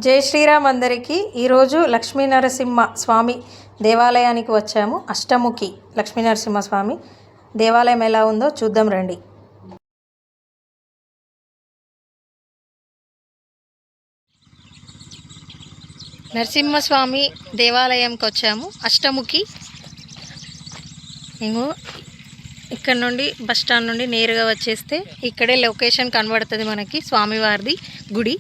జై శ్రీరామ్ అందరికీ. ఈరోజు లక్ష్మీనరసింహ స్వామి దేవాలయానికి వచ్చాము. అష్టముఖి లక్ష్మీనరసింహ స్వామి దేవాలయం ఎలా ఉందో చూద్దాం రండి. నరసింహస్వామి దేవాలయంకి వచ్చాము. అష్టముఖి మేము ఇక్కడ నుండి బస్ స్టాండ్ నుండి నేరుగా వచ్చేస్తే ఇక్కడే లొకేషన్ కనబడుతుంది మనకి స్వామివారిది గుడి.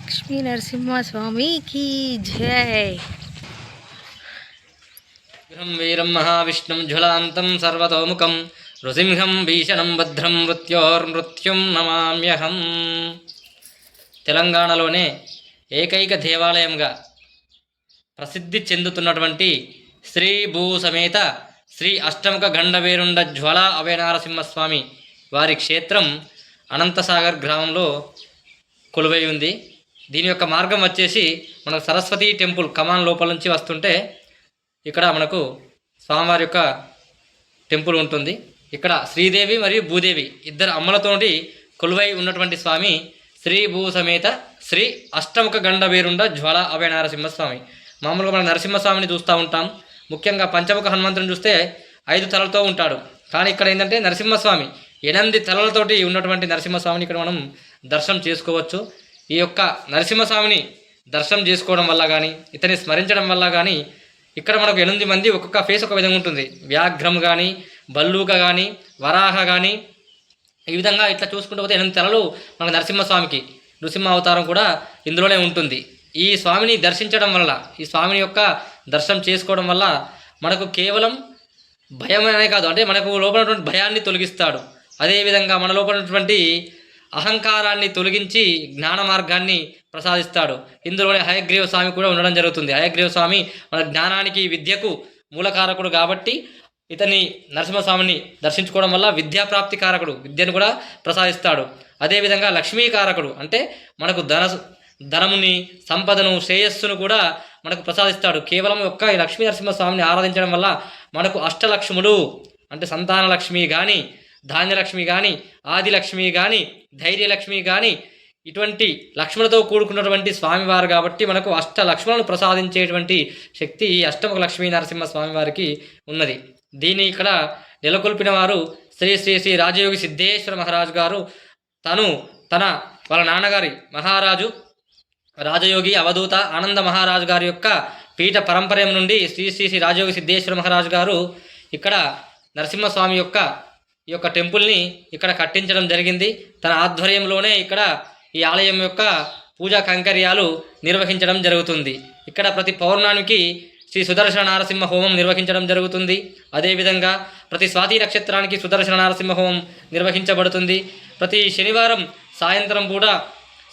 లక్ష్మీ నరసింహ స్వామికి జై. వీరం మహావిష్ణుం జ్వలాంతం సర్వతోముఖం నృసింహం భీషణం భద్రం మృత్యోర్మృత్యుం నమామ్యహం. తెలంగాణలోనే ఏకైక దేవాలయంగా ప్రసిద్ధి చెందుతున్నటువంటి శ్రీ భూ సమేత శ్రీ అష్టముఖ గండవేరుండ జ్వల అభయనారసింహస్వామి వారి క్షేత్రం అనంతసాగర్ గ్రామంలో కొలువై ఉంది. దీని యొక్క మార్గం వచ్చేసి మనకు సరస్వతి టెంపుల్ కమాన్ లోపల నుంచి వస్తుంటే ఇక్కడ మనకు స్వామివారి యొక్క టెంపుల్ ఉంటుంది. ఇక్కడ శ్రీదేవి మరియు భూదేవి ఇద్దరు అమ్మలతోటి కొలువై ఉన్నటువంటి స్వామి శ్రీ భూ సమేత శ్రీ అష్టముఖ గండవేరుండ జ్వల అభయనారసింహస్వామి. మామూలుగా మనం నరసింహస్వామిని చూస్తూ ఉంటాం. ముఖ్యంగా పంచముఖ హనుమంతుని చూస్తే 5 తలలతో ఉంటాడు. కానీ ఇక్కడ ఏంటంటే నరసింహస్వామి 8 తలలతోటి ఉన్నటువంటి నరసింహస్వామిని ఇక్కడ మనం దర్శనం చేసుకోవచ్చు. ఈ యొక్క నరసింహస్వామిని దర్శనం చేసుకోవడం వల్ల కానీ ఇతన్ని స్మరించడం వల్ల కానీ ఇక్కడ మనకు 8 మంది ఒక్కొక్క ఫేస్ ఒక విధంగా ఉంటుంది. వ్యాఘ్రం కానీ, బల్లూక కానీ, వరాహ కానీ, ఈ విధంగా ఇట్లా చూసుకుంటూ పోతే 8 తలలు మనకు నరసింహస్వామికి నృసింహ అవతారం కూడా ఇందులోనే ఉంటుంది. ఈ స్వామిని దర్శించడం వల్ల, ఈ స్వామిని యొక్క దర్శనం చేసుకోవడం వల్ల మనకు కేవలం భయం అనే కాదు, అంటే మనకు లోపల ఉన్నటువంటి భయాన్ని తొలగిస్తాడు. అదేవిధంగా మన లోపల ఉన్నటువంటి అహంకారాన్ని తొలగించి జ్ఞాన మార్గాన్ని ప్రసాదిస్తాడు. ఇందులోనే హయగ్రీవ స్వామి కూడా ఉండడం జరుగుతుంది. హయగ్రీవ స్వామి మన జ్ఞానానికి విద్యకు మూలకారకుడు కాబట్టి ఇతని నరసింహస్వామిని దర్శించుకోవడం వల్ల విద్యాప్రాప్తి కారకుడు, విద్యను కూడా ప్రసాదిస్తాడు. అదేవిధంగా లక్ష్మీకారకుడు, అంటే మనకు ధనముని, సంపదను, శ్రేయస్సును కూడా మనకు ప్రసాదిస్తాడు. కేవలం ఒక్క లక్ష్మీ నరసింహస్వామిని ఆరాధించడం వల్ల మనకు అష్టలక్ష్ములు, అంటే సంతాన లక్ష్మి కానీ, ధాన్యలక్ష్మి కానీ, ఆదిలక్ష్మి కానీ, ధైర్యలక్ష్మి కానీ, ఇటువంటి లక్ష్ములతో కూడుకున్నటువంటి స్వామివారు కాబట్టి మనకు అష్టలక్ష్ములను ప్రసాదించేటువంటి శక్తి ఈ అష్టముఖ లక్ష్మీ నరసింహ స్వామివారికి ఉన్నది. దీన్ని ఇక్కడ నెలకొల్పిన వారు శ్రీ శ్రీ శ్రీ రాజయోగి సిద్ధేశ్వర మహారాజు గారు. వాళ్ళ నాన్నగారి మహారాజు రాజయోగి అవధూత ఆనంద మహారాజు గారి యొక్క పీఠ పరంపర నుండి శ్రీ శ్రీ శ్రీ రాజయోగి సిద్ధేశ్వర మహారాజు గారు ఇక్కడ నరసింహస్వామి యొక్క ఈ యొక్క టెంపుల్ని ఇక్కడ కట్టించడం జరిగింది. తన ఆధ్వర్యంలోనే ఇక్కడ ఈ ఆలయం యొక్క పూజా కైంకర్యాలు నిర్వహించడం జరుగుతుంది. ఇక్కడ ప్రతి పౌర్ణానికి శ్రీ సుదర్శన నారసింహ హోమం నిర్వహించడం జరుగుతుంది. అదేవిధంగా ప్రతి స్వాతి నక్షత్రానికి సుదర్శన నారసింహ హోమం నిర్వహించబడుతుంది. ప్రతి శనివారం సాయంత్రం కూడా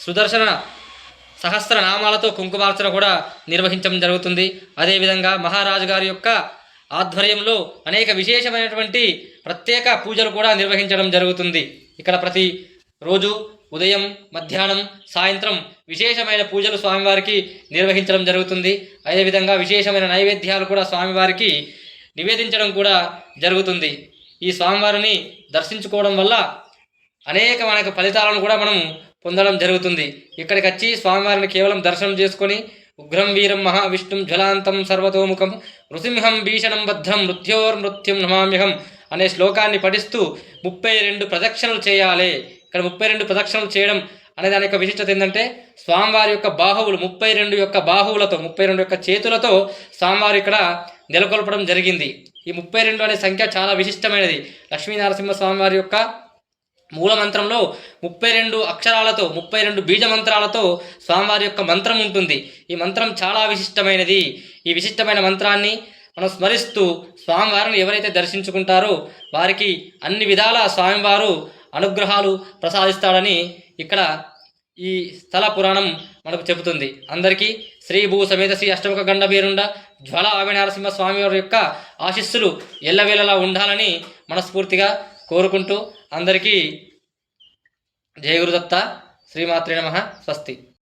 సుదర్శన సహస్రనామాలతో కుంకుమార్చన కూడా నిర్వహించడం జరుగుతుంది. అదేవిధంగా మహారాజు గారి యొక్క ఆధ్వర్యంలో అనేక విశేషమైనటువంటి ప్రత్యేక పూజలు కూడా నిర్వహించడం జరుగుతుంది. ఇక్కడ ప్రతి రోజు ఉదయం, మధ్యాహ్నం, సాయంత్రం విశేషమైన పూజలు స్వామివారికి నిర్వహించడం జరుగుతుంది. అదేవిధంగా విశేషమైన నైవేద్యాలు కూడా స్వామివారికి నివేదించడం కూడా జరుగుతుంది. ఈ స్వామివారిని దర్శించుకోవడం వల్ల అనేక ఫలితాలను కూడా మనం పొందడం జరుగుతుంది. ఇక్కడికి వచ్చి స్వామివారిని కేవలం దర్శనం చేసుకొని ఉగ్రం వీరం మహావిష్ణుం జ్వలాంతం సర్వతోముఖం నృసింహం భీషణం భద్రం మృత్యోర్మృత్యుం నమామ్యహం అనే శ్లోకాన్ని పఠిస్తూ 32 ప్రదక్షిణలు చేయాలి. ఇక్కడ 32 ప్రదక్షిణలు చేయడం అనే దాని యొక్క విశిష్టత ఏంటంటే స్వామివారి యొక్క బాహువులు 32 యొక్క బాహువులతో, 32 యొక్క చేతులతో స్వామివారు ఇక్కడ నెలకొల్పడం జరిగింది. ఈ 32 అనే సంఖ్య చాలా విశిష్టమైనది. లక్ష్మీనరసింహ స్వామివారి యొక్క మూల మంత్రంలో 32 అక్షరాలతో, 32 బీజ మంత్రాలతో స్వామివారి యొక్క మంత్రం ఉంటుంది. ఈ మంత్రం చాలా విశిష్టమైనది. ఈ విశిష్టమైన మంత్రాన్ని మనం స్మరిస్తూ స్వామివారిని ఎవరైతే దర్శించుకుంటారో వారికి అన్ని విధాల స్వామివారు అనుగ్రహాలు ప్రసాదిస్తాడని ఇక్కడ ఈ స్థల పురాణం మనకు చెబుతుంది. అందరికీ శ్రీ భూ సమేత శ్రీ అష్టముఖ గండ బేరుండ జ్వల అభయనారసింహ స్వామి వారి యొక్క ఆశీస్సులు ఎల్లవేళలా ఉండాలని మనస్ఫూర్తిగా కోరుకుంటూ అందరికీ జయ గురుదత్త, శ్రీమాత్రే నమః, స్వస్తి.